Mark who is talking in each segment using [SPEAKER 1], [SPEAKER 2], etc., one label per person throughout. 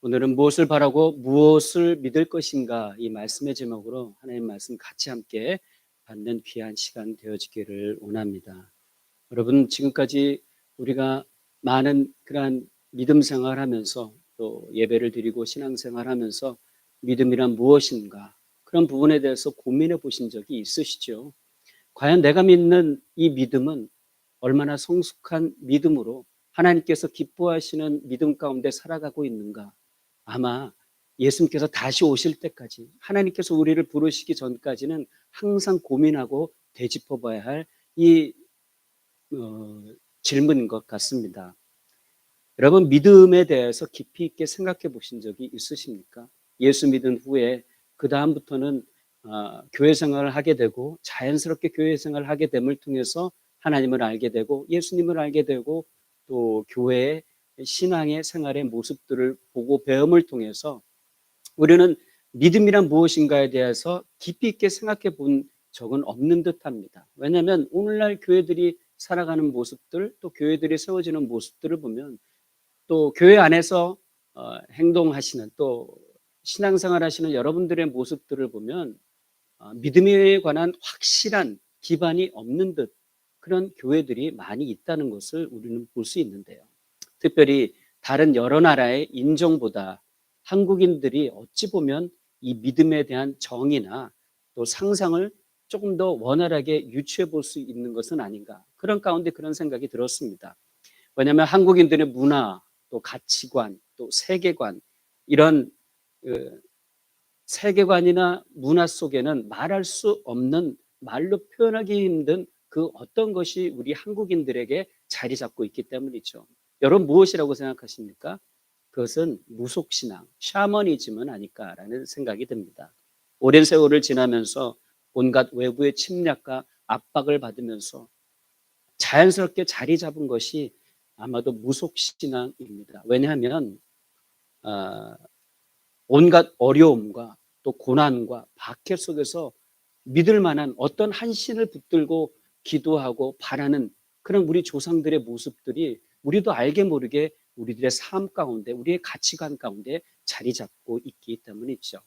[SPEAKER 1] 오늘은 무엇을 바라고 무엇을 믿을 것인가 이 말씀의 제목으로 하나님 말씀 같이 함께 받는 귀한 시간 되어지기를 원합니다. 여러분, 지금까지 우리가 많은 그러한 믿음 생활하면서 또 예배를 드리고 신앙생활하면서 믿음이란 무엇인가 그런 부분에 대해서 고민해 보신 적이 있으시죠? 과연 내가 믿는 이 믿음은 얼마나 성숙한 믿음으로 하나님께서 기뻐하시는 믿음 가운데 살아가고 있는가? 아마 예수님께서 다시 오실 때까지 하나님께서 우리를 부르시기 전까지는 항상 고민하고 되짚어 봐야 할 이 질문인 것 같습니다. 여러분, 믿음에 대해서 깊이 있게 생각해 보신 적이 있으십니까? 예수 믿은 후에 그 다음부터는 교회 생활을 하게 되고 자연스럽게 교회 생활을 하게 됨을 통해서 하나님을 알게 되고 예수님을 알게 되고 또 교회의 신앙의 생활의 모습들을 보고 배움을 통해서 우리는 믿음이란 무엇인가에 대해서 깊이 있게 생각해 본 적은 없는 듯합니다. 왜냐하면 오늘날 교회들이 살아가는 모습들 또 교회들이 세워지는 모습들을 보면 또 교회 안에서 행동하시는 또 신앙생활 하시는 여러분들의 모습들을 보면 믿음에 관한 확실한 기반이 없는 듯 그런 교회들이 많이 있다는 것을 우리는 볼 수 있는데요. 특별히 다른 여러 나라의 인종보다 한국인들이 어찌 보면 이 믿음에 대한 정의나 또 상상을 조금 더 원활하게 유추해 볼 수 있는 것은 아닌가. 그런 가운데 그런 생각이 들었습니다. 왜냐하면 한국인들의 문화, 또 가치관, 또 세계관 이런 세계관이나 문화 속에는 말할 수 없는 말로 표현하기 힘든 그 어떤 것이 우리 한국인들에게 자리 잡고 있기 때문이죠. 여러분 무엇이라고 생각하십니까? 그것은 무속신앙, 샤머니즘은 아닐까라는 생각이 듭니다. 오랜 세월을 지나면서 온갖 외부의 침략과 압박을 받으면서 자연스럽게 자리 잡은 것이 아마도 무속신앙입니다. 왜냐하면 온갖 어려움과 또 고난과 박해 속에서 믿을 만한 어떤 한 신을 붙들고 기도하고 바라는 그런 우리 조상들의 모습들이 우리도 알게 모르게 우리들의 삶 가운데 우리의 가치관 가운데 자리 잡고 있기 때문이죠.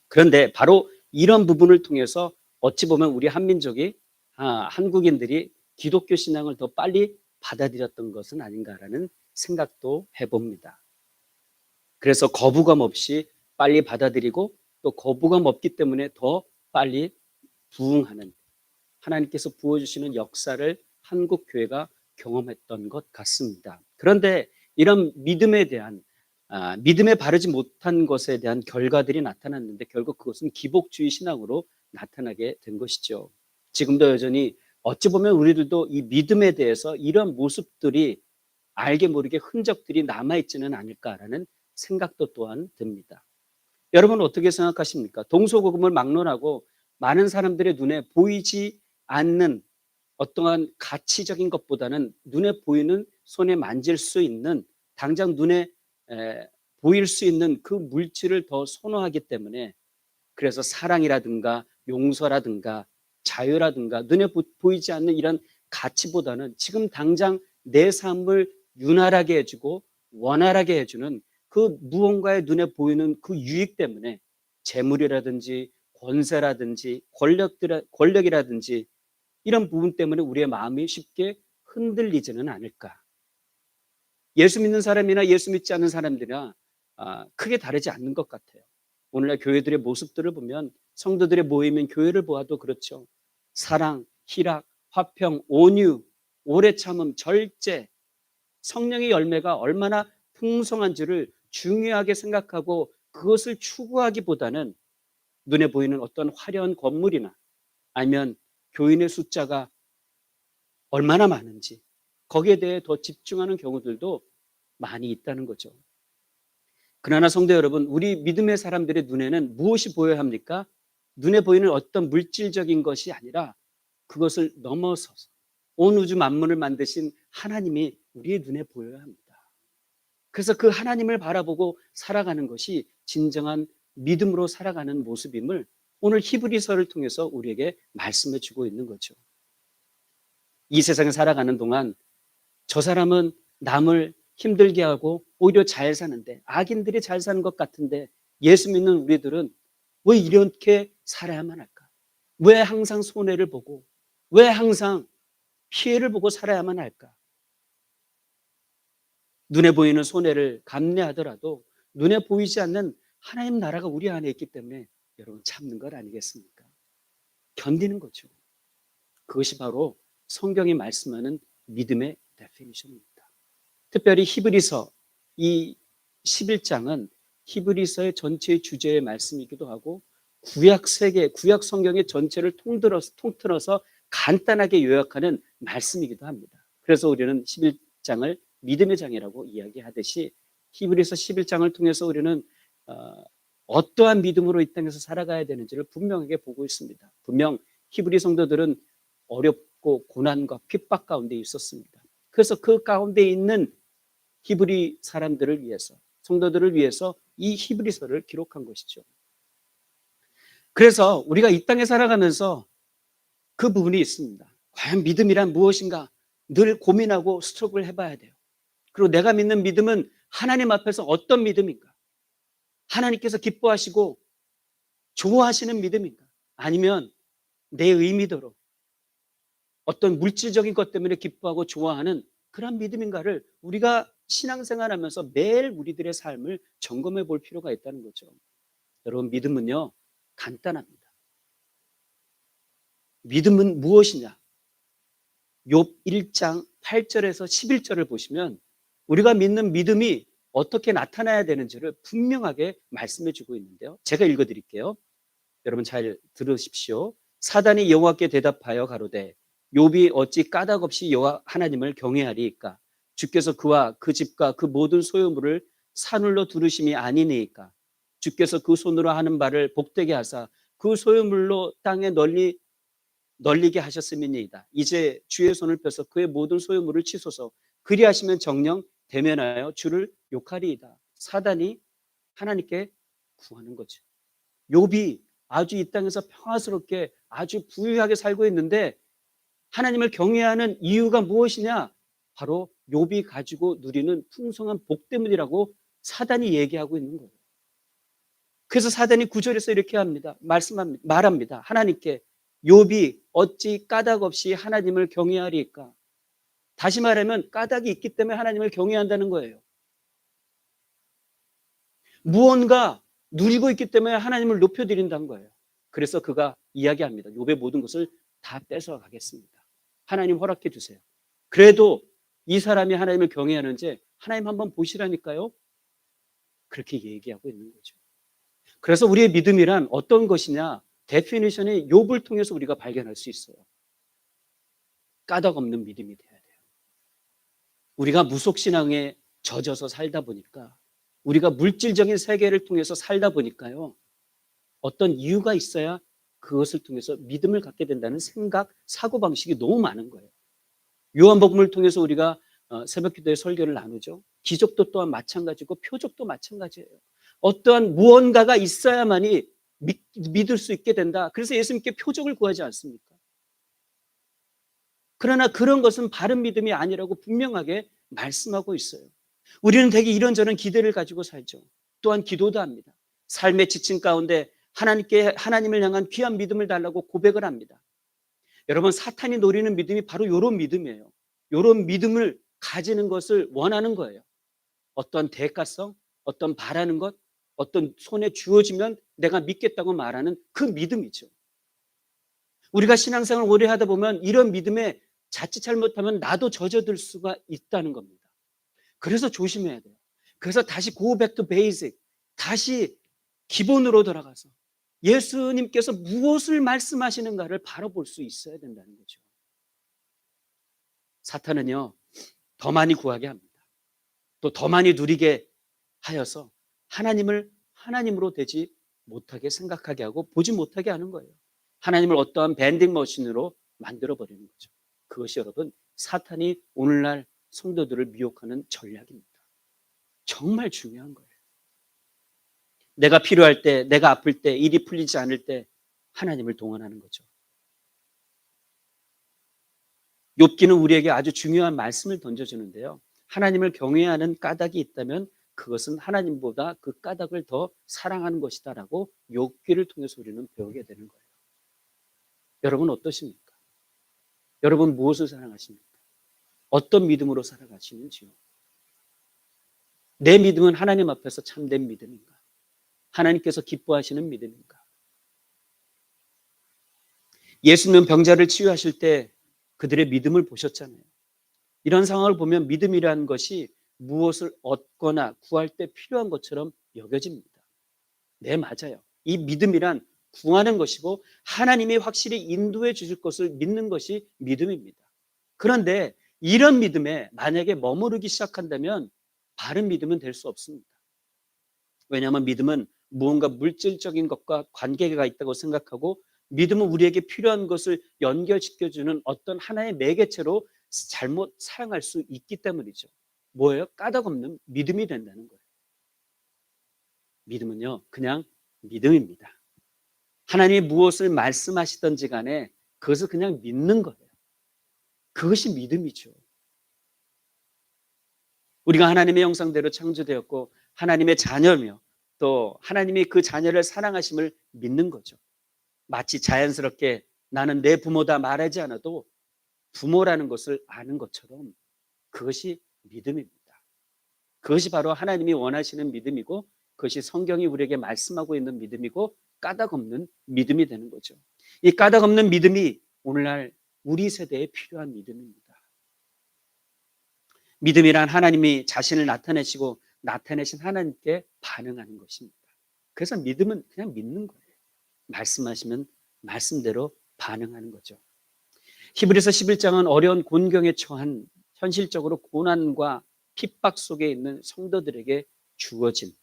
[SPEAKER 1] 그런데 바로 이런 부분을 통해서 어찌 보면 우리 한민족이 한국인들이 기독교 신앙을 더 빨리 받아들였던 것은 아닌가라는 생각도 해봅니다. 그래서 거부감 없이 빨리 받아들이고 또 거부감 없기 때문에 더 빨리 부응하는 하나님께서 부어주시는 역사를 한국 교회가 경험했던 것 같습니다. 그런데 이런 믿음에 대한 믿음에 바르지 못한 것에 대한 결과들이 나타났는데 결국 그것은 기복주의 신앙으로 나타나게 된 것이죠. 지금도 여전히 어찌 보면 우리들도 이 믿음에 대해서 이런 모습들이 알게 모르게 흔적들이 남아있지는 않을까라는 생각도 또한 듭니다. 여러분 어떻게 생각하십니까? 동서고금을 막론하고 많은 사람들의 눈에 보이지 않는 어떠한 가치적인 것보다는 눈에 보이는 손에 만질 수 있는 당장 눈에 보일 수 있는 그 물질을 더 선호하기 때문에 그래서 사랑이라든가 용서라든가 자유라든가 눈에 보이지 않는 이런 가치보다는 지금 당장 내 삶을 윤활하게 해주고 원활하게 해주는 그 무언가의 눈에 보이는 그 유익 때문에 재물이라든지 권세라든지 권력이라든지 이런 부분 때문에 우리의 마음이 쉽게 흔들리지는 않을까. 예수 믿는 사람이나 예수 믿지 않는 사람들이나 크게 다르지 않는 것 같아요. 오늘날 교회들의 모습들을 보면 성도들의 모임인 교회를 보아도 그렇죠. 사랑, 희락, 화평, 온유, 오래 참음, 절제, 성령의 열매가 얼마나 풍성한지를 중요하게 생각하고 그것을 추구하기보다는 눈에 보이는 어떤 화려한 건물이나 아니면 교인의 숫자가 얼마나 많은지 거기에 대해 더 집중하는 경우들도 많이 있다는 거죠. 그러나 성도 여러분, 우리 믿음의 사람들의 눈에는 무엇이 보여야 합니까? 눈에 보이는 어떤 물질적인 것이 아니라 그것을 넘어서서 온 우주 만물을 만드신 하나님이 우리의 눈에 보여야 합니다. 그래서 그 하나님을 바라보고 살아가는 것이 진정한 믿음으로 살아가는 모습임을 오늘 히브리서를 통해서 우리에게 말씀해 주고 있는 거죠. 이 세상에 살아가는 동안 저 사람은 남을 힘들게 하고 오히려 잘 사는데, 악인들이 잘 사는 것 같은데 예수 믿는 우리들은 왜 이렇게 살아야만 할까? 왜 항상 손해를 보고, 왜 항상 피해를 보고 살아야만 할까? 눈에 보이는 손해를 감내하더라도 눈에 보이지 않는 하나님 나라가 우리 안에 있기 때문에 여러분 참는 것 아니겠습니까? 견디는 거죠. 그것이 바로 성경이 말씀하는 믿음의 데피니션입니다. 특별히 히브리서 이 11장은 히브리서의 전체의 주제의 말씀이기도 하고 구약 세계, 구약 성경의 전체를 통틀어서 간단하게 요약하는 말씀이기도 합니다. 그래서 우리는 11장을 믿음의 장이라고 이야기하듯이 히브리서 11장을 통해서 우리는 어떠한 믿음으로 이 땅에서 살아가야 되는지를 분명하게 보고 있습니다. 분명 히브리 성도들은 어렵고 고난과 핍박 가운데 있었습니다. 그래서 그 가운데 있는 히브리 사람들을 위해서, 성도들을 위해서 이 히브리서를 기록한 것이죠. 그래서 우리가 이 땅에 살아가면서 그 부분이 있습니다. 과연 믿음이란 무엇인가? 늘 고민하고 스트럭을 해봐야 돼요. 그리고 내가 믿는 믿음은 하나님 앞에서 어떤 믿음인가? 하나님께서 기뻐하시고 좋아하시는 믿음인가? 아니면 내 의미대로 어떤 물질적인 것 때문에 기뻐하고 좋아하는 그런 믿음인가를 우리가 신앙생활하면서 매일 우리들의 삶을 점검해 볼 필요가 있다는 거죠. 여러분, 믿음은요 간단합니다. 믿음은 무엇이냐? 욥 1장 8절에서 11절을 보시면 우리가 믿는 믿음이 어떻게 나타나야 되는지를 분명하게 말씀해 주고 있는데요. 제가 읽어 드릴게요. 여러분 잘 들으십시오. 사단이 여호와께 대답하여 가로되 욥이 어찌 까닭 없이 여호와 하나님을 경외하리이까? 주께서 그와 그 집과 그 모든 소유물을 산울로 두르심이 아니니이까? 주께서 그 손으로 하는 바를 복되게 하사 그 소유물로 땅에 널리게 하셨음이니이다. 이제 주의 손을 펴서 그의 모든 소유물을 치소서. 그리하시면 정녕 대면하여 주를 욕하리이다. 사단이 하나님께 구하는 거죠. 욥이 아주 이 땅에서 평화스럽게 아주 부유하게 살고 있는데 하나님을 경외하는 이유가 무엇이냐? 바로 욥이 가지고 누리는 풍성한 복 때문이라고 사단이 얘기하고 있는 거예요. 그래서 사단이 9절에서 이렇게 말합니다. 하나님께 욥이 어찌 까닭 없이 하나님을 경외하리까? 다시 말하면 까닭이 있기 때문에 하나님을 경외한다는 거예요. 무언가 누리고 있기 때문에 하나님을 높여드린다는 거예요. 그래서 그가 이야기합니다. 욥의 모든 것을 다 뺏어가겠습니다. 하나님 허락해 주세요. 그래도 이 사람이 하나님을 경외하는지 하나님 한번 보시라니까요. 그렇게 얘기하고 있는 거죠. 그래서 우리의 믿음이란 어떤 것이냐? 데피니션이 욥을 통해서 우리가 발견할 수 있어요. 까닭 없는 믿음이 돼야 돼요. 우리가 무속신앙에 젖어서 살다 보니까, 우리가 물질적인 세계를 통해서 살다 보니까요, 어떤 이유가 있어야 그것을 통해서 믿음을 갖게 된다는 생각, 사고방식이 너무 많은 거예요. 요한복음을 통해서 우리가 새벽기도의 설교를 나누죠. 기적도 또한 마찬가지고 표적도 마찬가지예요. 어떠한 무언가가 있어야만이 믿을 수 있게 된다. 그래서 예수님께 표적을 구하지 않습니까? 그러나 그런 것은 바른 믿음이 아니라고 분명하게 말씀하고 있어요. 우리는 되게 이런저런 기대를 가지고 살죠. 또한 기도도 합니다. 삶의 지침 가운데 하나님을 향한 귀한 믿음을 달라고 고백을 합니다. 여러분, 사탄이 노리는 믿음이 바로 이런 믿음이에요. 이런 믿음을 가지는 것을 원하는 거예요. 어떤 대가성, 어떤 바라는 것, 어떤 손에 주어지면 내가 믿겠다고 말하는 그 믿음이죠. 우리가 신앙생활을 오래 하다 보면 이런 믿음에 자칫 잘못하면 나도 젖어들 수가 있다는 겁니다. 그래서 조심해야 돼요. 그래서 다시 go back to basic, 다시 기본으로 돌아가서 예수님께서 무엇을 말씀하시는가를 바라볼 수 있어야 된다는 거죠. 사탄은요, 더 많이 구하게 합니다. 또 더 많이 누리게 하여서 하나님을 하나님으로 되지 못하게 생각하게 하고 보지 못하게 하는 거예요. 하나님을 어떠한 밴딩 머신으로 만들어버리는 거죠. 그것이 여러분, 사탄이 오늘날 성도들을 미혹하는 전략입니다. 정말 중요한 거예요. 내가 필요할 때, 내가 아플 때, 일이 풀리지 않을 때 하나님을 동원하는 거죠. 욥기는 우리에게 아주 중요한 말씀을 던져주는데요. 하나님을 경외하는 까닭이 있다면 그것은 하나님보다 그 까닭을 더 사랑하는 것이다라고 욥기를 통해서 우리는 배우게 되는 거예요. 여러분 어떠십니까? 여러분 무엇을 사랑하십니까? 어떤 믿음으로 살아가시는지요? 내 믿음은 하나님 앞에서 참된 믿음인가? 하나님께서 기뻐하시는 믿음인가? 예수님은 병자를 치유하실 때 그들의 믿음을 보셨잖아요. 이런 상황을 보면 믿음이라는 것이 무엇을 얻거나 구할 때 필요한 것처럼 여겨집니다. 네, 맞아요. 이 믿음이란 구하는 것이고 하나님이 확실히 인도해 주실 것을 믿는 것이 믿음입니다. 그런데 이런 믿음에 만약에 머무르기 시작한다면 바른 믿음은 될 수 없습니다. 왜냐하면 믿음은 무언가 물질적인 것과 관계가 있다고 생각하고 믿음은 우리에게 필요한 것을 연결시켜주는 어떤 하나의 매개체로 잘못 사용할 수 있기 때문이죠. 뭐예요? 까닭 없는 믿음이 된다는 거예요. 믿음은요, 그냥 믿음입니다. 하나님이 무엇을 말씀하시든지 간에 그것을 그냥 믿는 거예요. 그것이 믿음이죠. 우리가 하나님의 형상대로 창조되었고 하나님의 자녀며 또 하나님이 그 자녀를 사랑하심을 믿는 거죠. 마치 자연스럽게 나는 내 부모다 말하지 않아도 부모라는 것을 아는 것처럼 그것이 믿음입니다. 그것이 바로 하나님이 원하시는 믿음이고 그것이 성경이 우리에게 말씀하고 있는 믿음이고 까닭 없는 믿음이 되는 거죠. 이 까닭 없는 믿음이 오늘날 우리 세대에 필요한 믿음입니다. 믿음이란 하나님이 자신을 나타내시고 나타내신 하나님께 반응하는 것입니다. 그래서 믿음은 그냥 믿는 거예요. 말씀하시면 말씀대로 반응하는 거죠. 히브리서 11장은 어려운 곤경에 처한 현실적으로 고난과 핍박 속에 있는 성도들에게 주어진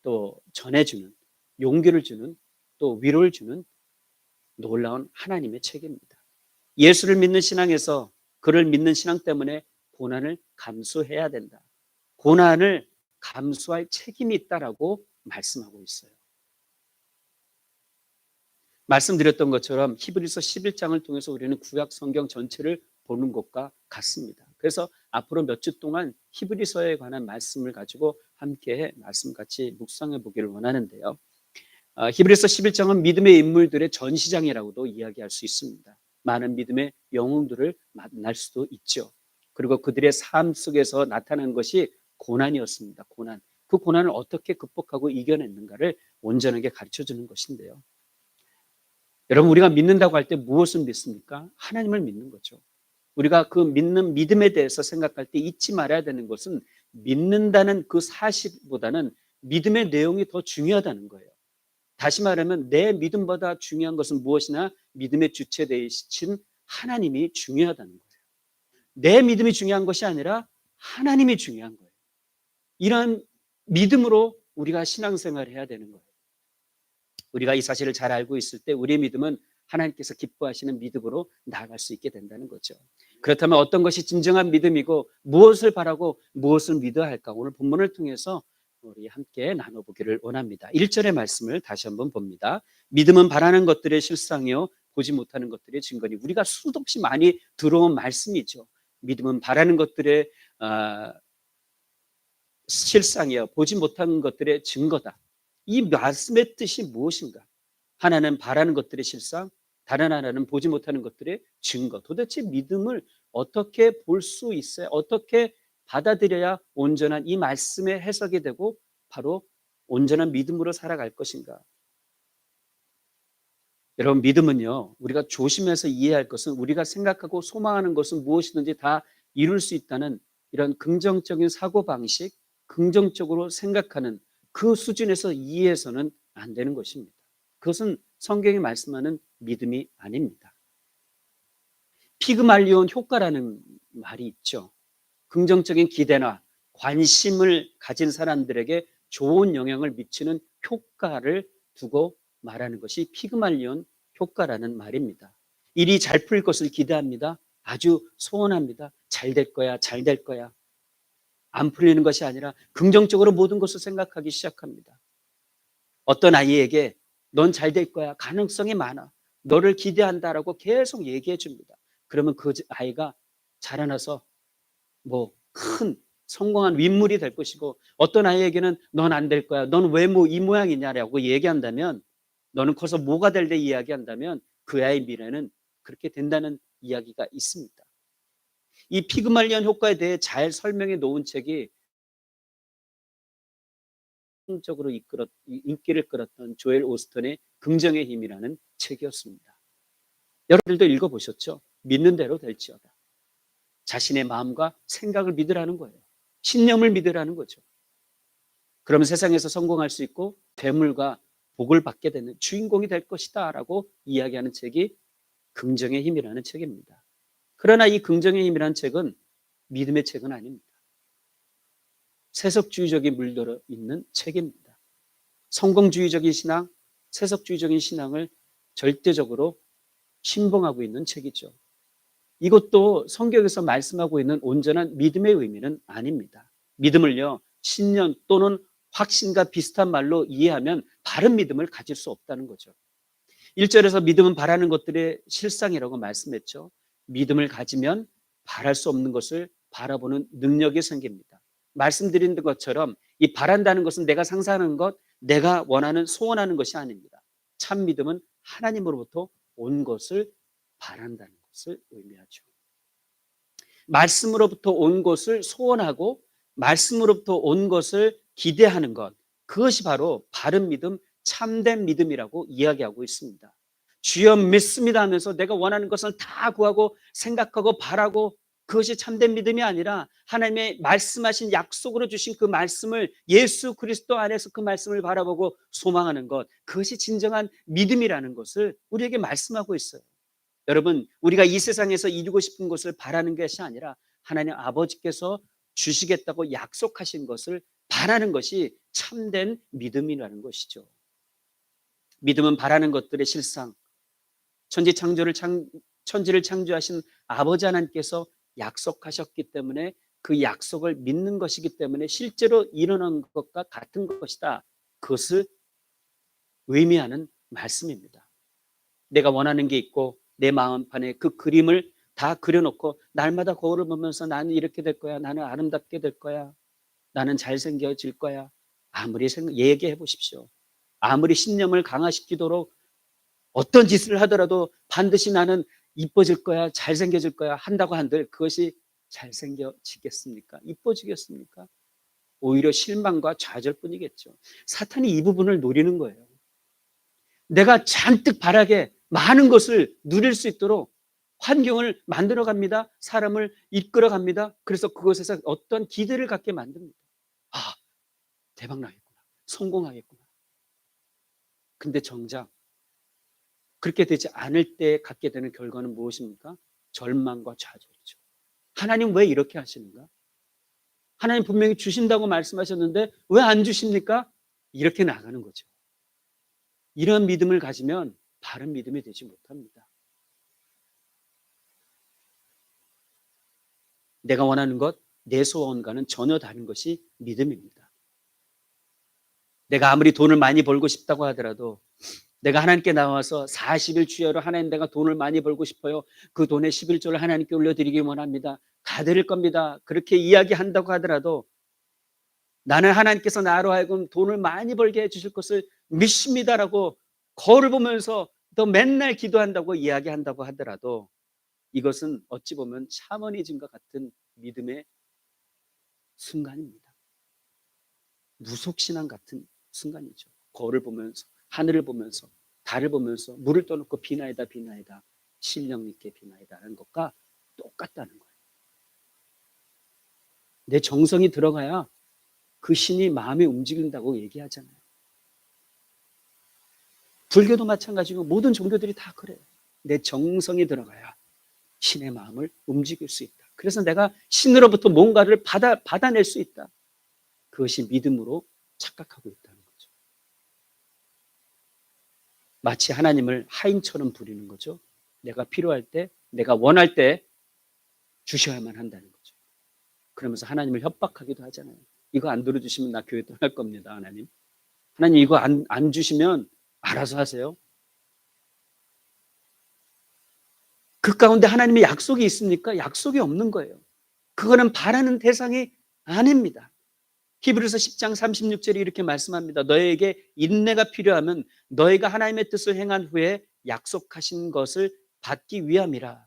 [SPEAKER 1] 또 전해주는 용기를 주는 또 위로를 주는 놀라운 하나님의 책입니다. 예수를 믿는 신앙에서 그를 믿는 신앙 때문에 고난을 감수해야 된다. 고난을 감수할 책임이 있다라고 말씀하고 있어요. 말씀드렸던 것처럼 히브리서 11장을 통해서 우리는 구약 성경 전체를 보는 것과 같습니다. 그래서 앞으로 몇 주 동안 히브리서에 관한 말씀을 가지고 함께 말씀 같이 묵상해 보기를 원하는데요. 히브리서 11장은 믿음의 인물들의 전시장이라고도 이야기할 수 있습니다. 많은 믿음의 영웅들을 만날 수도 있죠. 그리고 그들의 삶 속에서 나타난 것이 고난이었습니다. 고난. 그 고난을 어떻게 극복하고 이겨냈는가를 온전하게 가르쳐주는 것인데요. 여러분 우리가 믿는다고 할 때 무엇을 믿습니까? 하나님을 믿는 거죠. 우리가 그 믿는 믿음에 대해서 생각할 때 잊지 말아야 되는 것은 믿는다는 그 사실보다는 믿음의 내용이 더 중요하다는 거예요. 다시 말하면 내 믿음보다 중요한 것은 무엇이나 믿음의 주체 되신 하나님이 중요하다는 거예요. 내 믿음이 중요한 것이 아니라 하나님이 중요한 거예요. 이런 믿음으로 우리가 신앙생활을 해야 되는 거예요. 우리가 이 사실을 잘 알고 있을 때 우리의 믿음은 하나님께서 기뻐하시는 믿음으로 나아갈 수 있게 된다는 거죠. 그렇다면 어떤 것이 진정한 믿음이고 무엇을 바라고 무엇을 믿어야 할까? 오늘 본문을 통해서 우리 함께 나눠보기를 원합니다. 1절의 말씀을 다시 한번 봅니다. 믿음은 바라는 것들의 실상이요 보지 못하는 것들의 증거니. 우리가 수도 없이 많이 들어온 말씀이죠. 믿음은 바라는 것들의 실상이요 보지 못하는 것들의 증거다. 이 말씀의 뜻이 무엇인가? 하나는 바라는 것들의 실상, 다른 하나는 보지 못하는 것들의 증거. 도대체 믿음을 어떻게 볼 수 있어요? 어떻게 받아들여야 온전한 이 말씀의 해석이 되고 바로 온전한 믿음으로 살아갈 것인가? 여러분 믿음은요, 우리가 조심해서 이해할 것은 우리가 생각하고 소망하는 것은 무엇이든지 다 이룰 수 있다는 이런 긍정적인 사고방식, 긍정적으로 생각하는 그 수준에서 이해해서는 안 되는 것입니다. 그것은 성경이 말씀하는 믿음이 아닙니다. 피그말리온 효과라는 말이 있죠. 긍정적인 기대나 관심을 가진 사람들에게 좋은 영향을 미치는 효과를 두고 말하는 것이 피그말리온 효과라는 말입니다. 일이 잘 풀릴 것을 기대합니다. 아주 소원합니다. 잘 될 거야, 잘 될 거야. 안 풀리는 것이 아니라 긍정적으로 모든 것을 생각하기 시작합니다. 어떤 아이에게 넌 잘 될 거야. 가능성이 많아. 너를 기대한다라고 계속 얘기해 줍니다. 그러면 그 아이가 자라나서 뭐 큰 성공한 윗물이 될 것이고, 어떤 아이에게는 넌 안 될 거야, 넌 왜 뭐 이 모양이냐라고 얘기한다면, 너는 커서 뭐가 될래 이야기한다면 그 아이의 미래는 그렇게 된다는 이야기가 있습니다. 이 피그말리언 효과에 대해 잘 설명해 놓은 책이 적으로 인기를 끌었던 조엘 오스턴의 긍정의 힘이라는 책이었습니다. 여러분들도 읽어보셨죠? 믿는 대로 될지어다. 자신의 마음과 생각을 믿으라는 거예요. 신념을 믿으라는 거죠. 그러면 세상에서 성공할 수 있고 괴물과 복을 받게 되는 주인공이 될 것이다 라고 이야기하는 책이 긍정의 힘이라는 책입니다. 그러나 이 긍정의 힘이라는 책은 믿음의 책은 아닙니다. 세속주의적인 물들어 있는 책입니다. 성공주의적인 신앙, 세속주의적인 신앙을 절대적으로 신봉하고 있는 책이죠. 이것도 성경에서 말씀하고 있는 온전한 믿음의 의미는 아닙니다. 믿음을요, 신념 또는 확신과 비슷한 말로 이해하면 바른 믿음을 가질 수 없다는 거죠. 1절에서 믿음은 바라는 것들의 실상이라고 말씀했죠. 믿음을 가지면 바랄 수 없는 것을 바라보는 능력이 생깁니다. 말씀드린 것처럼 이 바란다는 것은 내가 상상하는 것, 내가 원하는 소원하는 것이 아닙니다. 참 믿음은 하나님으로부터 온 것을 바란다는 것을 의미하죠. 말씀으로부터 온 것을 소원하고 말씀으로부터 온 것을 기대하는 것, 그것이 바로 바른 믿음, 참된 믿음이라고 이야기하고 있습니다. 주여 믿습니다 하면서 내가 원하는 것을 다 구하고 생각하고 바라고, 그것이 참된 믿음이 아니라 하나님의 말씀하신 약속으로 주신 그 말씀을, 예수 그리스도 안에서 그 말씀을 바라보고 소망하는 것, 그것이 진정한 믿음이라는 것을 우리에게 말씀하고 있어요. 여러분, 우리가 이 세상에서 이루고 싶은 것을 바라는 것이 아니라 하나님 아버지께서 주시겠다고 약속하신 것을 바라는 것이 참된 믿음이라는 것이죠. 믿음은 바라는 것들의 실상, 천지를 창조하신 아버지 하나님께서 약속하셨기 때문에 그 약속을 믿는 것이기 때문에 실제로 일어난 것과 같은 것이다, 그것을 의미하는 말씀입니다. 내가 원하는 게 있고 내 마음판에 그 그림을 다 그려놓고 날마다 거울을 보면서 나는 이렇게 될 거야, 나는 아름답게 될 거야, 나는 잘생겨질 거야, 아무리 얘기해 보십시오. 아무리 신념을 강화시키도록 어떤 짓을 하더라도 반드시 나는 이뻐질 거야, 잘생겨질 거야 한다고 한들 그것이 잘생겨지겠습니까? 이뻐지겠습니까? 오히려 실망과 좌절뿐이겠죠. 사탄이 이 부분을 노리는 거예요. 내가 잔뜩 바라게 많은 것을 누릴 수 있도록 환경을 만들어 갑니다. 사람을 이끌어 갑니다. 그래서 그것에서 어떤 기대를 갖게 만듭니다. 아, 대박 나겠구나, 성공하겠구나. 근데 정작 그렇게 되지 않을 때 갖게 되는 결과는 무엇입니까? 절망과 좌절이죠. 하나님 왜 이렇게 하시는가? 하나님 분명히 주신다고 말씀하셨는데 왜 안 주십니까? 이렇게 나가는 거죠. 이런 믿음을 가지면 바른 믿음이 되지 못합니다. 내가 원하는 것, 내 소원과는 전혀 다른 것이 믿음입니다. 내가 아무리 돈을 많이 벌고 싶다고 하더라도, 내가 하나님께 나와서 40일 주여로 하나님 내가 돈을 많이 벌고 싶어요, 그 돈의 11조를 하나님께 올려드리기 원합니다, 다 드릴 겁니다, 그렇게 이야기한다고 하더라도 나는 하나님께서 나로 하여금 돈을 많이 벌게 해주실 것을 믿습니다라고 거울을 보면서 또 맨날 기도한다고 이야기한다고 하더라도 이것은 어찌 보면 샤머니즘과 같은 믿음의 순간입니다. 무속신앙 같은 순간이죠. 거울을 보면서, 하늘을 보면서, 달을 보면서 물을 떠놓고 비나이다 비나이다, 신령 있게 비나이다 하는 것과 똑같다는 거예요. 내 정성이 들어가야 그 신이 마음에 움직인다고 얘기하잖아요. 불교도 마찬가지고 모든 종교들이 다 그래요. 내 정성이 들어가야 신의 마음을 움직일 수 있다. 그래서 내가 신으로부터 뭔가를 받아낼 수 있다. 그것이 믿음으로 착각하고 있다는 거죠. 마치 하나님을 하인처럼 부리는 거죠. 내가 필요할 때, 내가 원할 때 주셔야만 한다는 거죠. 그러면서 하나님을 협박하기도 하잖아요. 이거 안 들어주시면 나 교회 떠날 겁니다, 하나님. 하나님 이거 안 주시면 알아서 하세요. 그 가운데 하나님의 약속이 있습니까? 약속이 없는 거예요. 그거는 바라는 대상이 아닙니다. 히브리서 10장 36절에 이렇게 말씀합니다. 너에게 인내가 필요하면 너희가 하나님의 뜻을 행한 후에 약속하신 것을 받기 위함이라.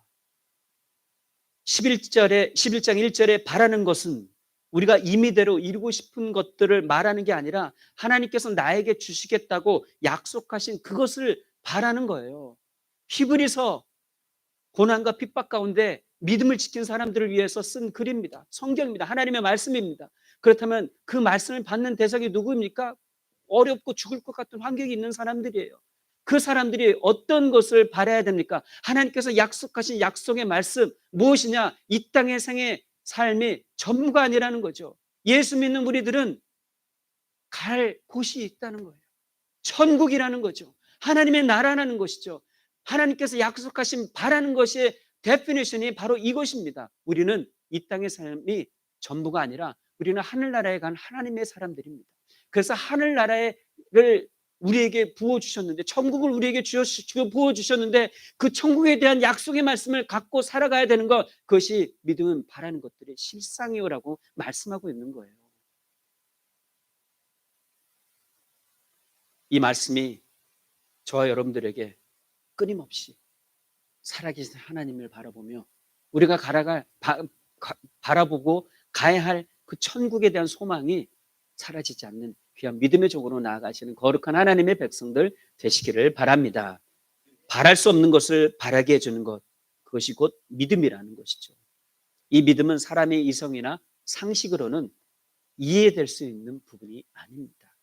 [SPEAKER 1] 11장 1절에 바라는 것은 우리가 임의대로 이루고 싶은 것들을 말하는 게 아니라 하나님께서 나에게 주시겠다고 약속하신 그것을 바라는 거예요. 히브리서 고난과 핍박 가운데 믿음을 지킨 사람들을 위해서 쓴 글입니다. 성경입니다. 하나님의 말씀입니다. 그렇다면 그 말씀을 받는 대상이 누구입니까? 어렵고 죽을 것 같은 환경이 있는 사람들이에요. 그 사람들이 어떤 것을 바라야 됩니까? 하나님께서 약속하신 약속의 말씀 무엇이냐? 이 땅의 생의 삶이 전부가 아니라는 거죠. 예수 믿는 우리들은 갈 곳이 있다는 거예요. 천국이라는 거죠. 하나님의 나라라는 것이죠. 하나님께서 약속하신 바라는 것의 데피니션이 바로 이것입니다. 우리는 이 땅의 삶이 전부가 아니라 우리는 하늘나라에 간 하나님의 사람들입니다. 그래서 하늘나라를 우리에게 부어주셨는데, 천국을 우리에게 부어주셨는데 그 천국에 대한 약속의 말씀을 갖고 살아가야 되는 것, 그것이 믿음은 바라는 것들의 실상이요라고 말씀하고 있는 거예요. 이 말씀이 저와 여러분들에게 끊임없이 살아계신 하나님을 바라보며 우리가 바라보고 가야 할 그 천국에 대한 소망이 사라지지 않는 귀한 믿음의 쪽으로 나아가시는 거룩한 하나님의 백성들 되시기를 바랍니다. 바랄 수 없는 것을 바라게 해주는 것, 그것이 곧 믿음이라는 것이죠. 이 믿음은 사람의 이성이나 상식으로는 이해될 수 있는 부분이 아닙니다.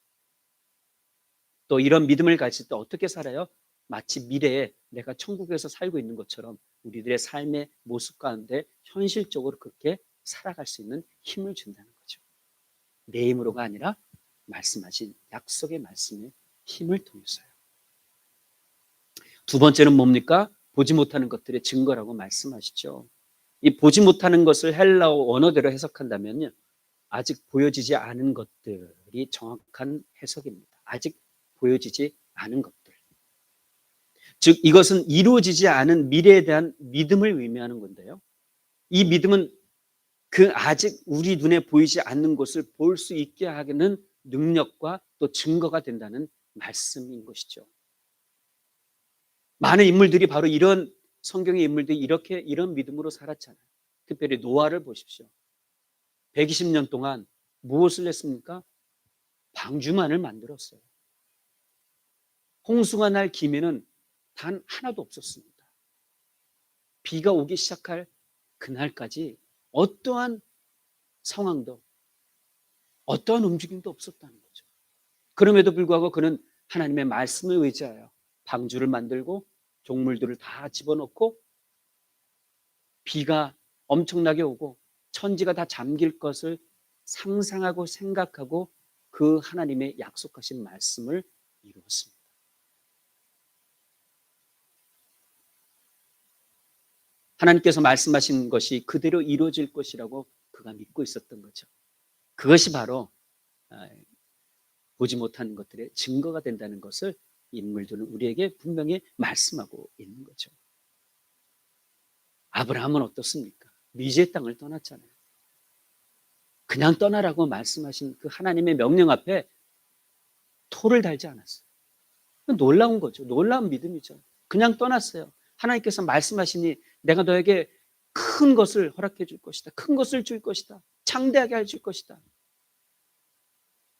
[SPEAKER 1] 또 이런 믿음을 가질 때 어떻게 살아요? 마치 미래에 내가 천국에서 살고 있는 것처럼 우리들의 삶의 모습 가운데 현실적으로 그렇게 살아갈 수 있는 힘을 준다는 거죠. 내 힘으로가 아니라 말씀하신 약속의 말씀의 힘을 통해서요. 두 번째는 뭡니까? 보지 못하는 것들의 증거라고 말씀하시죠. 이 보지 못하는 것을 헬라어 원어대로 해석한다면요, 아직 보여지지 않은 것들이 정확한 해석입니다. 아직 보여지지 않은 것들. 즉 이것은 이루어지지 않은 미래에 대한 믿음을 의미하는 건데요. 이 믿음은 그 아직 우리 눈에 보이지 않는 것을 볼 수 있게 하는 능력과 또 증거가 된다는 말씀인 것이죠. 많은 인물들이 바로 이런 성경의 인물들이 이런 믿음으로 살았잖아요. 특별히 노아를 보십시오. 120년 동안 무엇을 했습니까? 방주만을 만들었어요. 홍수가 날 기미는 단 하나도 없었습니다. 비가 오기 시작할 그날까지 어떠한 상황도 어떠한 움직임도 없었다는 거죠. 그럼에도 불구하고 그는 하나님의 말씀을 의지하여 방주를 만들고 종물들을 다 집어넣고 비가 엄청나게 오고 천지가 다 잠길 것을 상상하고 생각하고 그 하나님의 약속하신 말씀을 이루었습니다. 하나님께서 말씀하신 것이 그대로 이루어질 것이라고 그가 믿고 있었던 거죠. 그것이 바로 보지 못하는 것들의 증거가 된다는 것을 인물들은 우리에게 분명히 말씀하고 있는 거죠. 아브라함은 어떻습니까? 미지의 땅을 떠났잖아요. 그냥 떠나라고 말씀하신 그 하나님의 명령 앞에 토를 달지 않았어요. 놀라운 거죠. 놀라운 믿음이죠. 그냥 떠났어요. 하나님께서 말씀하시니 내가 너에게 큰 것을 허락해 줄 것이다. 큰 것을 줄 것이다. 창대하게 해줄 것이다.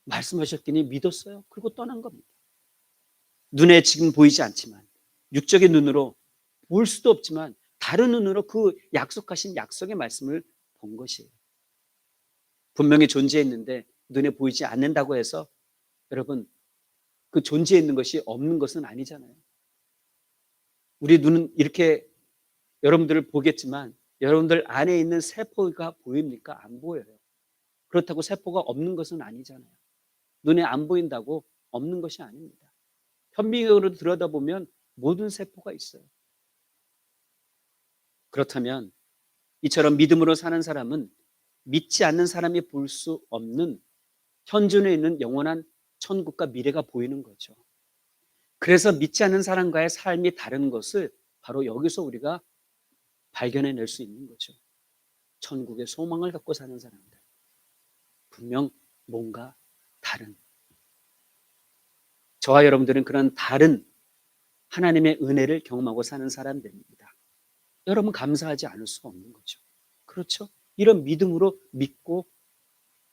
[SPEAKER 1] 말씀하셨더니 믿었어요. 그리고 떠난 겁니다. 눈에 지금 보이지 않지만, 육적인 눈으로 볼 수도 없지만 다른 눈으로 그 약속하신 약속의 말씀을 본 것이에요. 분명히 존재했는데 눈에 보이지 않는다고 해서 여러분 그 존재해 있는 것이 없는 것은 아니잖아요. 우리 눈은 이렇게 여러분들을 보겠지만 여러분들 안에 있는 세포가 보입니까? 안 보여요. 그렇다고 세포가 없는 것은 아니잖아요. 눈에 안 보인다고 없는 것이 아닙니다. 현미경으로 들여다보면 모든 세포가 있어요. 그렇다면 이처럼 믿음으로 사는 사람은 믿지 않는 사람이 볼 수 없는 현존에 있는 영원한 천국과 미래가 보이는 거죠. 그래서 믿지 않는 사람과의 삶이 다른 것을 바로 여기서 우리가 발견해낼 수 있는 거죠. 천국의 소망을 갖고 사는 사람들. 분명 뭔가 다른, 저와 여러분들은 그런 다른 하나님의 은혜를 경험하고 사는 사람들입니다. 여러분 감사하지 않을 수가 없는 거죠. 그렇죠? 이런 믿음으로 믿고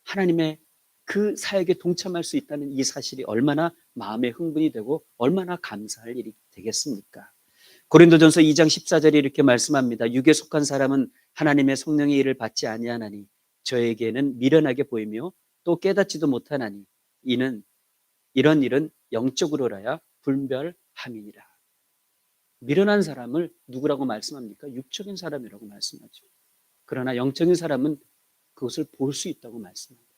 [SPEAKER 1] 하나님의 그 사역에 동참할 수 있다는 이 사실이 얼마나 마음에 흥분이 되고 얼마나 감사할 일이 되겠습니까? 고린도전서 2장 14절에 이렇게 말씀합니다. 육에 속한 사람은 하나님의 성령의 일을 받지 아니하나니 저에게는 미련하게 보이며 또 깨닫지도 못하나니 이는 이런 일은 영적으로라야 분별함이니라. 미련한 사람을 누구라고 말씀합니까? 육적인 사람이라고 말씀하죠. 그러나 영적인 사람은 그것을 볼 수 있다고 말씀합니다.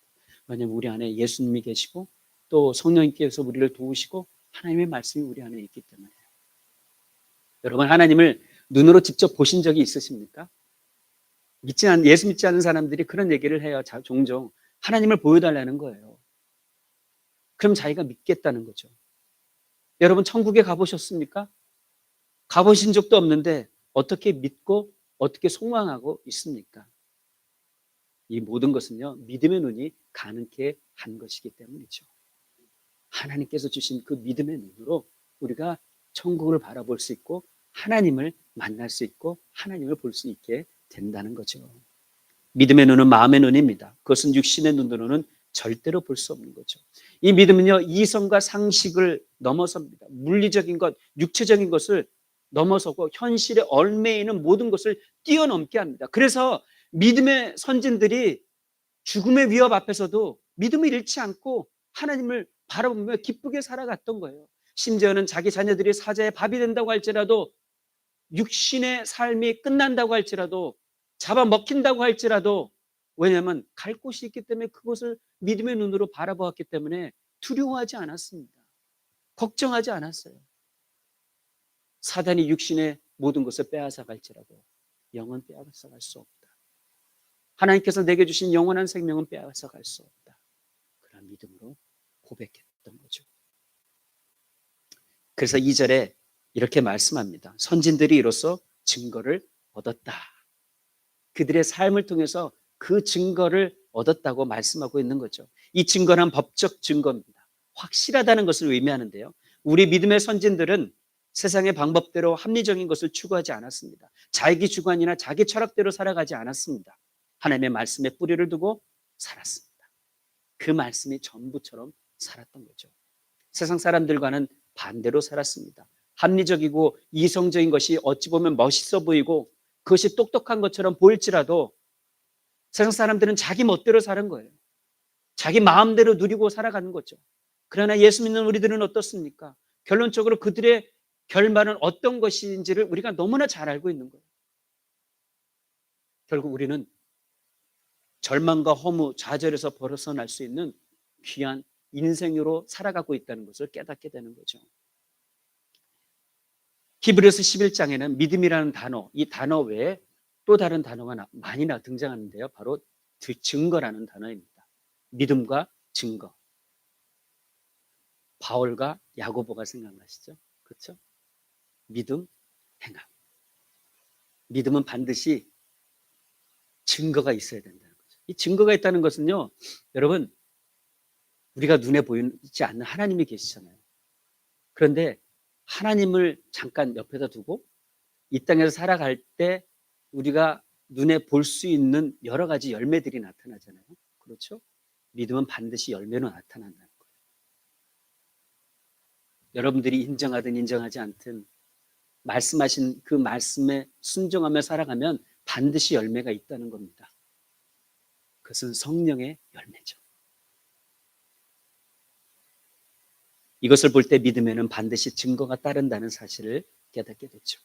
[SPEAKER 1] 왜냐하면 우리 안에 예수님이 계시고 또 성령님께서 우리를 도우시고 하나님의 말씀이 우리 안에 있기 때문에. 여러분 하나님을 눈으로 직접 보신 적이 있으십니까? 예수 믿지 않는 사람들이 그런 얘기를 해요. 종종 하나님을 보여달라는 거예요. 그럼 자기가 믿겠다는 거죠. 여러분 천국에 가보셨습니까? 가보신 적도 없는데 어떻게 믿고 어떻게 소망하고 있습니까? 이 모든 것은요, 믿음의 눈이 가능케 한 것이기 때문이죠. 하나님께서 주신 그 믿음의 눈으로 우리가 천국을 바라볼 수 있고 하나님을 만날 수 있고 하나님을 볼 수 있게 된다는 거죠. 믿음의 눈은 마음의 눈입니다. 그것은 육신의 눈으로는 절대로 볼 수 없는 거죠. 이 믿음은요, 이성과 상식을 넘어섭니다. 물리적인 것, 육체적인 것을 넘어서고 현실에 얽매이는 모든 것을 뛰어넘게 합니다. 그래서 믿음의 선진들이 죽음의 위협 앞에서도 믿음을 잃지 않고 하나님을 바라보며 기쁘게 살아갔던 거예요. 심지어는 자기 자녀들이 사자의 밥이 된다고 할지라도, 육신의 삶이 끝난다고 할지라도, 잡아먹힌다고 할지라도, 왜냐하면 갈 곳이 있기 때문에 그것을 믿음의 눈으로 바라보았기 때문에 두려워하지 않았습니다. 걱정하지 않았어요. 사단이 육신의 모든 것을 빼앗아 갈지라도 영은 빼앗아 갈 수 없다. 하나님께서 내게 주신 영원한 생명은 빼앗아 갈 수 없다. 그런 믿음으로 고백했던 거죠. 그래서 2절에 이렇게 말씀합니다. 선진들이 이로써 증거를 얻었다. 그들의 삶을 통해서 그 증거를 얻었다고 말씀하고 있는 거죠. 이 증거는 법적 증거입니다. 확실하다는 것을 의미하는데요. 우리 믿음의 선진들은 세상의 방법대로 합리적인 것을 추구하지 않았습니다. 자기 주관이나 자기 철학대로 살아가지 않았습니다. 하나님의 말씀에 뿌리를 두고 살았습니다. 그 말씀이 전부처럼 살았던 거죠. 세상 사람들과는 반대로 살았습니다. 합리적이고 이성적인 것이 어찌 보면 멋있어 보이고 그것이 똑똑한 것처럼 보일지라도 세상 사람들은 자기 멋대로 사는 거예요. 자기 마음대로 누리고 살아가는 거죠. 그러나 예수 믿는 우리들은 어떻습니까? 결론적으로 그들의 결말은 어떤 것인지를 우리가 너무나 잘 알고 있는 거예요. 결국 우리는 절망과 허무, 좌절에서 벗어날 수 있는 귀한 인생으로 살아가고 있다는 것을 깨닫게 되는 거죠. 히브리서 11장에는 믿음이라는 단어, 이 단어 외에 또 다른 단어가 많이 등장하는데요. 바로 증거라는 단어입니다. 믿음과 증거. 바울과 야고보가 생각나시죠? 그렇죠? 믿음, 행함. 믿음은 반드시 증거가 있어야 된다는 거죠. 이 증거가 있다는 것은요, 여러분, 우리가 눈에 보이지 않는 하나님이 계시잖아요. 그런데 하나님을 잠깐 옆에다 두고 이 땅에서 살아갈 때 우리가 눈에 볼 수 있는 여러 가지 열매들이 나타나잖아요. 그렇죠? 믿음은 반드시 열매로 나타난다는 거예요. 여러분들이 인정하든 인정하지 않든 말씀하신 그 말씀에 순종하며 살아가면 반드시 열매가 있다는 겁니다. 그것은 성령의 열매죠. 이것을 볼 때 믿음에는 반드시 증거가 따른다는 사실을 깨닫게 되죠.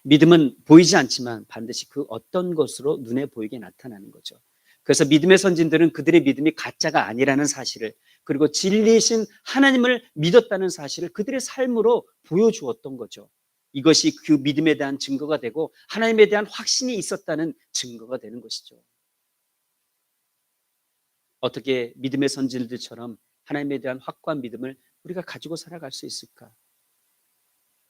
[SPEAKER 1] 믿음은 보이지 않지만 반드시 그 어떤 것으로 눈에 보이게 나타나는 거죠. 그래서 믿음의 선진들은 그들의 믿음이 가짜가 아니라는 사실을, 그리고 진리이신 하나님을 믿었다는 사실을 그들의 삶으로 보여주었던 거죠. 이것이 그 믿음에 대한 증거가 되고 하나님에 대한 확신이 있었다는 증거가 되는 것이죠. 어떻게 믿음의 선진들처럼 하나님에 대한 확고한 믿음을 우리가 가지고 살아갈 수 있을까?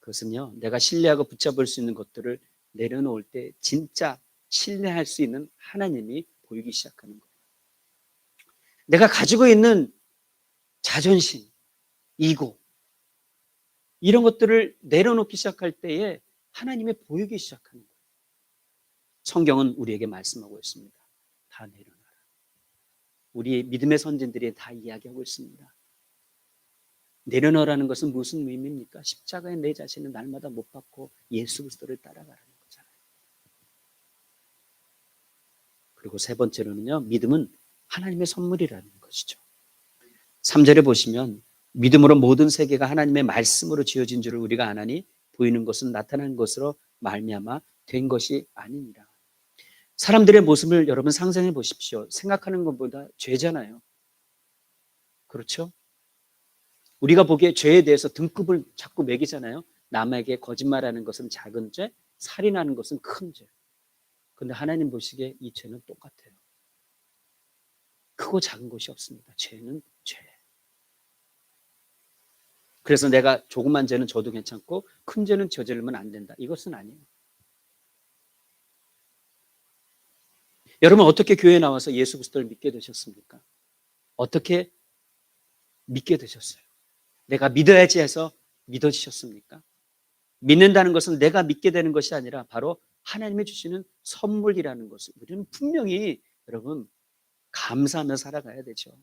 [SPEAKER 1] 그것은요, 내가 신뢰하고 붙잡을 수 있는 것들을 내려놓을 때 진짜 신뢰할 수 있는 하나님이 보이기 시작하는 거예요. 내가 가지고 있는 자존심, 이고, 이런 것들을 내려놓기 시작할 때에 하나님의 보이기 시작하는 거예요. 성경은 우리에게 말씀하고 있습니다. 다 내려놔라. 우리 믿음의 선진들이 다 이야기하고 있습니다. 내려놓으라는 것은 무슨 의미입니까? 십자가에 내 자신을 날마다 못 박고 예수 그리스도를 따라가라는 거잖아요. 그리고 세 번째로는요, 믿음은 하나님의 선물이라는 것이죠. 3절에 보시면 믿음으로 모든 세계가 하나님의 말씀으로 지어진 줄을 우리가 아나니 보이는 것은 나타난 것으로 말미암아 된 것이 아니니라. 사람들의 모습을 여러분 상상해 보십시오. 생각하는 것보다 죄잖아요. 그렇죠? 우리가 보기에 죄에 대해서 등급을 자꾸 매기잖아요. 남에게 거짓말하는 것은 작은 죄, 살인하는 것은 큰 죄. 근데 하나님 보시기에 이 죄는 똑같아요. 크고 작은 것이 없습니다. 죄는 죄. 그래서 내가 조그만 죄는 져도 괜찮고 큰 죄는 저지르면 안 된다. 이것은 아니에요. 여러분 어떻게 교회에 나와서 예수 그리스도를 믿게 되셨습니까? 어떻게 믿게 되셨어요? 내가 믿어야지 해서 믿어지셨습니까? 믿는다는 것은 내가 믿게 되는 것이 아니라 바로 하나님이 주시는 선물이라는 것을 우리는 분명히 여러분 감사하며 살아가야 되죠.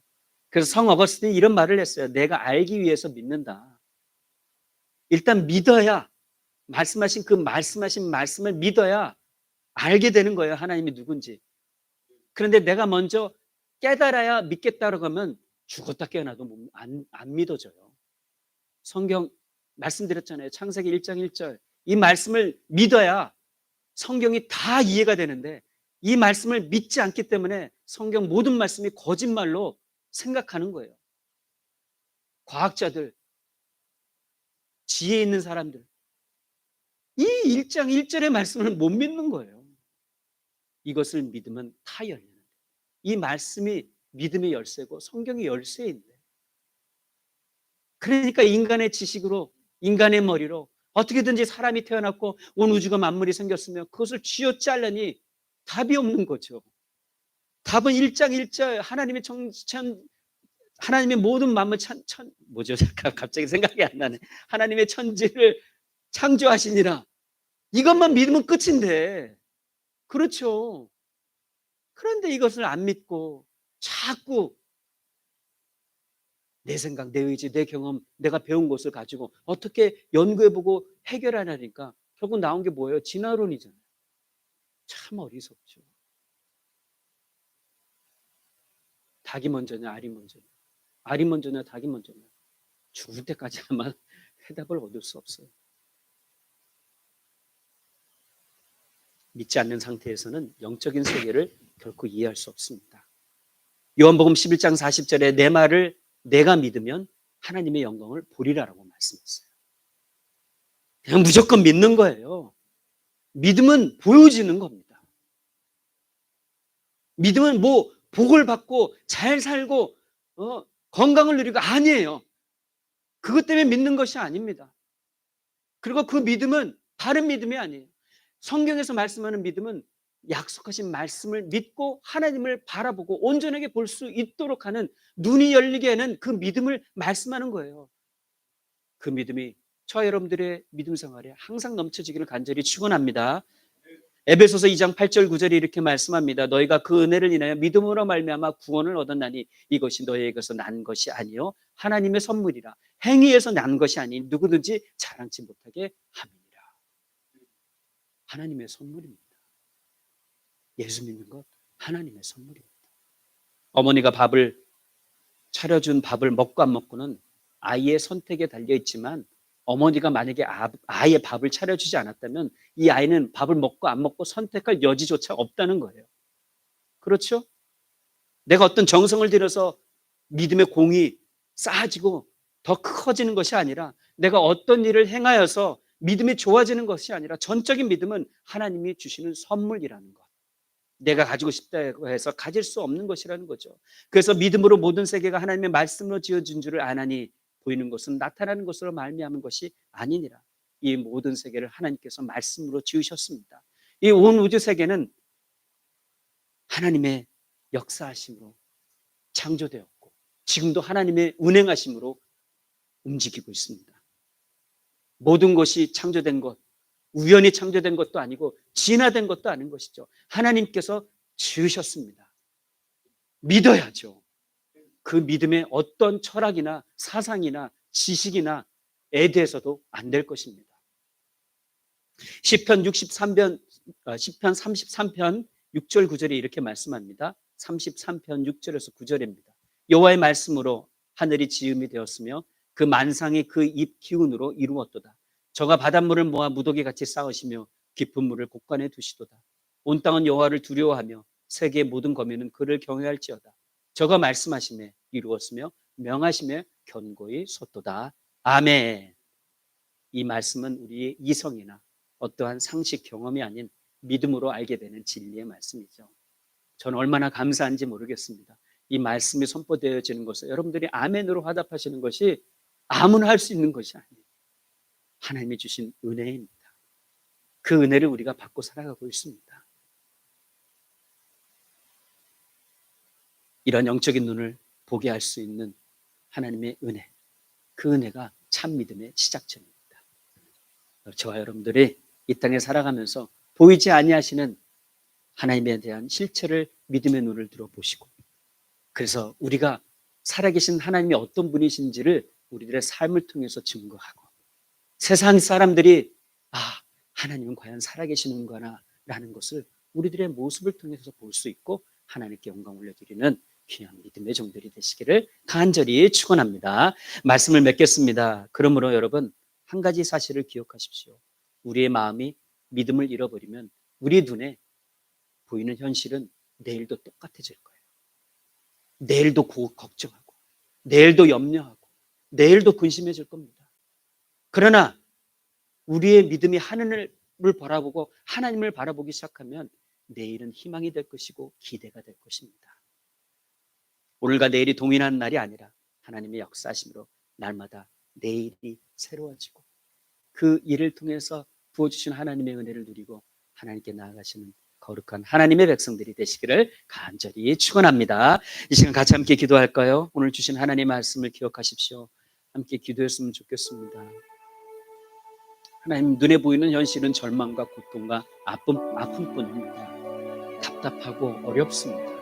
[SPEAKER 1] 그래서 성 어거스틴이 이런 말을 했어요. 내가 알기 위해서 믿는다. 일단 믿어야 말씀하신 그 말씀하신 말씀을 믿어야 알게 되는 거예요. 하나님이 누군지. 그런데 내가 먼저 깨달아야 믿겠다고 하면 죽었다 깨어나도 안 믿어져요. 성경 말씀드렸잖아요. 창세기 1장 1절. 이 말씀을 믿어야 성경이 다 이해가 되는데 이 말씀을 믿지 않기 때문에 성경 모든 말씀이 거짓말로 생각하는 거예요. 과학자들, 지혜 있는 사람들. 이 1장 1절의 말씀을 못 믿는 거예요. 이것을 믿으면 다 열리는 거예요. 이 말씀이 믿음의 열쇠고 성경의 열쇠인데 그러니까 인간의 지식으로 인간의 머리로 어떻게든지 사람이 태어났고 온 우주가 만물이 생겼으며 그것을 쥐어짜려니 답이 없는 거죠. 답은 1장 1절 하나님의 모든 만물 뭐죠? 갑자기 생각이 안 나네. 하나님의 천지를 창조하시니라. 이것만 믿으면 끝인데. 그렇죠. 그런데 이것을 안 믿고 자꾸 내 생각, 내 의지, 내 경험, 내가 배운 것을 가지고 어떻게 연구해보고 해결하냐니까 결국 나온 게 뭐예요? 진화론이잖아요. 참 어리석죠. 닭이 먼저냐, 알이 먼저냐. 알이 먼저냐, 닭이 먼저냐. 죽을 때까지 아마 해답을 얻을 수 없어요. 믿지 않는 상태에서는 영적인 세계를 결코 이해할 수 없습니다. 요한복음 11장 40절에 내 말을 내가 믿으면 하나님의 영광을 보리라라고 말씀했어요. 그냥 무조건 믿는 거예요. 믿음은 보여지는 겁니다. 믿음은 뭐 복을 받고 잘 살고 건강을 누리고 아니에요. 그것 때문에 믿는 것이 아닙니다. 그리고 그 믿음은 다른 믿음이 아니에요. 성경에서 말씀하는 믿음은 약속하신 말씀을 믿고 하나님을 바라보고 온전하게 볼 수 있도록 하는 눈이 열리게 하는 그 믿음을 말씀하는 거예요. 그 믿음이 저와 여러분들의 믿음 생활에 항상 넘쳐지기를 간절히 축원합니다. 에베소서 2장 8절 9절이 이렇게 말씀합니다. 너희가 그 은혜를 인하여 믿음으로 말미암아 구원을 얻었나니 이것이 너희에게서 난 것이 아니요 하나님의 선물이라. 행위에서 난 것이 아니 누구든지 자랑치 못하게 함이니라. 하나님의 선물입니다. 예수 믿는 것 하나님의 선물입니다. 어머니가 밥을 차려준 밥을 먹고 안 먹고는 아이의 선택에 달려있지만 어머니가 만약에 아이의 밥을 차려주지 않았다면 이 아이는 밥을 먹고 안 먹고 선택할 여지조차 없다는 거예요. 그렇죠? 내가 어떤 정성을 들여서 믿음의 공이 쌓아지고 더 커지는 것이 아니라 내가 어떤 일을 행하여서 믿음이 좋아지는 것이 아니라 전적인 믿음은 하나님이 주시는 선물이라는 것. 내가 가지고 싶다고 해서 가질 수 없는 것이라는 거죠. 그래서 믿음으로 모든 세계가 하나님의 말씀으로 지어진 줄을 아나니 보이는 것은 나타나는 것으로 말미암은 것이 아니니라. 이 모든 세계를 하나님께서 말씀으로 지으셨습니다. 이 온 우주 세계는 하나님의 역사하심으로 창조되었고 지금도 하나님의 운행하심으로 움직이고 있습니다. 모든 것이 창조된 것, 우연히 창조된 것도 아니고 진화된 것도 아닌 것이죠. 하나님께서 지으셨습니다. 믿어야죠. 그 믿음에 어떤 철학이나 사상이나 지식이나 에 대해서도 안 될 것입니다. 시편 33편 6절 9절에 이렇게 말씀합니다. 33편 6절에서 9절입니다. 여호와의 말씀으로 하늘이 지음이 되었으며 그 만상이 그 입 기운으로 이루었도다. 저가 바닷물을 모아 무더기같이 쌓으시며 깊은 물을 곳간에 두시도다. 온 땅은 여호와를 두려워하며 세계의 모든 거민은 그를 경외할지어다. 저가 말씀하시며 이루었으며 명하시며 견고히 섰도다. 아멘. 이 말씀은 우리의 이성이나 어떠한 상식 경험이 아닌 믿음으로 알게 되는 진리의 말씀이죠. 저는 얼마나 감사한지 모르겠습니다. 이 말씀이 선포되어지는 것을 여러분들이 아멘으로 화답하시는 것이 아무나 할 수 있는 것이 아니에요. 하나님이 주신 은혜입니다. 그 은혜를 우리가 받고 살아가고 있습니다. 이런 영적인 눈을 보게 할 수 있는 하나님의 은혜, 그 은혜가 참 믿음의 시작점입니다. 저와 여러분들이 이 땅에 살아가면서 보이지 아니하시는 하나님에 대한 실체를 믿음의 눈을 들어보시고, 그래서 우리가 살아계신 하나님이 어떤 분이신지를 우리들의 삶을 통해서 증거하고, 세상 사람들이 하나님은 과연 살아계시는구나 라는 것을 우리들의 모습을 통해서 볼 수 있고 하나님께 영광 올려드리는 귀한 믿음의 종들이 되시기를 간절히 축원합니다. 말씀을 맺겠습니다. 그러므로 여러분, 한 가지 사실을 기억하십시오. 우리의 마음이 믿음을 잃어버리면 우리 눈에 보이는 현실은 내일도 똑같아질 거예요. 내일도 걱정하고, 내일도 염려하고, 내일도 근심해질 겁니다. 그러나 우리의 믿음이 하늘을 바라보고 하나님을 바라보기 시작하면 내일은 희망이 될 것이고 기대가 될 것입니다. 오늘과 내일이 동일한 날이 아니라 하나님의 역사하심으로 날마다 내일이 새로워지고 그 일을 통해서 부어주신 하나님의 은혜를 누리고 하나님께 나아가시는 거룩한 하나님의 백성들이 되시기를 간절히 축원합니다. 이 시간 같이 함께 기도할까요? 오늘 주신 하나님의 말씀을 기억하십시오. 함께 기도했으면 좋겠습니다. 하나님, 눈에 보이는 현실은 절망과 고통과 아픔뿐입니다. 답답하고 어렵습니다.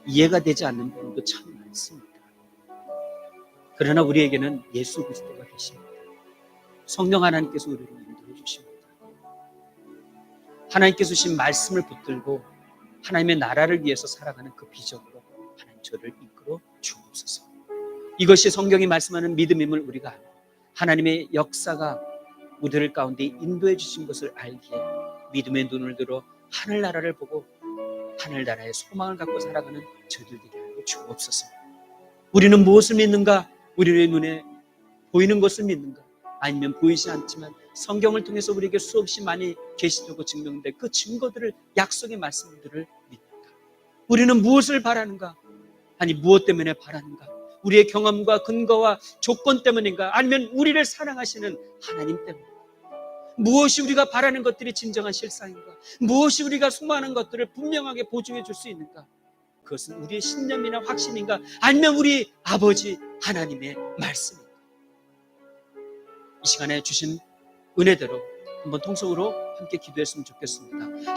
[SPEAKER 1] 이해가 되지 않는 부분도 참 많습니다. 그러나 우리에게는 예수 그리스도가 계십니다. 성령 하나님께서 우리를 인도해 주십니다. 하나님께서 주신 말씀을 붙들고 하나님의 나라를 위해서 살아가는 그 비전으로 하나님 저를 이끌어 주옵소서. 이것이 성경이 말씀하는 믿음임을 우리가 알고 하나님의 역사가 우리들 가운데 인도해 주신 것을 알기에 믿음의 눈을 들어 하늘나라를 보고 하늘나라의 소망을 갖고 살아가는 저희들 되게 하여 주옵소서. 우리는 무엇을 믿는가? 우리의 눈에 보이는 것을 믿는가? 아니면 보이지 않지만 성경을 통해서 우리에게 수없이 많이 계시되고 증명된 그 증거들을, 약속의 말씀들을 믿는가? 우리는 무엇을 바라는가? 아니, 무엇 때문에 바라는가? 우리의 경험과 근거와 조건 때문인가? 아니면 우리를 사랑하시는 하나님 때문인가? 무엇이 우리가 바라는 것들이 진정한 실상인가? 무엇이 우리가 소망하는 것들을 분명하게 보증해 줄 수 있는가? 그것은 우리의 신념이나 확신인가? 아니면 우리 아버지 하나님의 말씀인가? 이 시간에 주신 은혜대로 한번 통성으로 함께 기도했으면 좋겠습니다.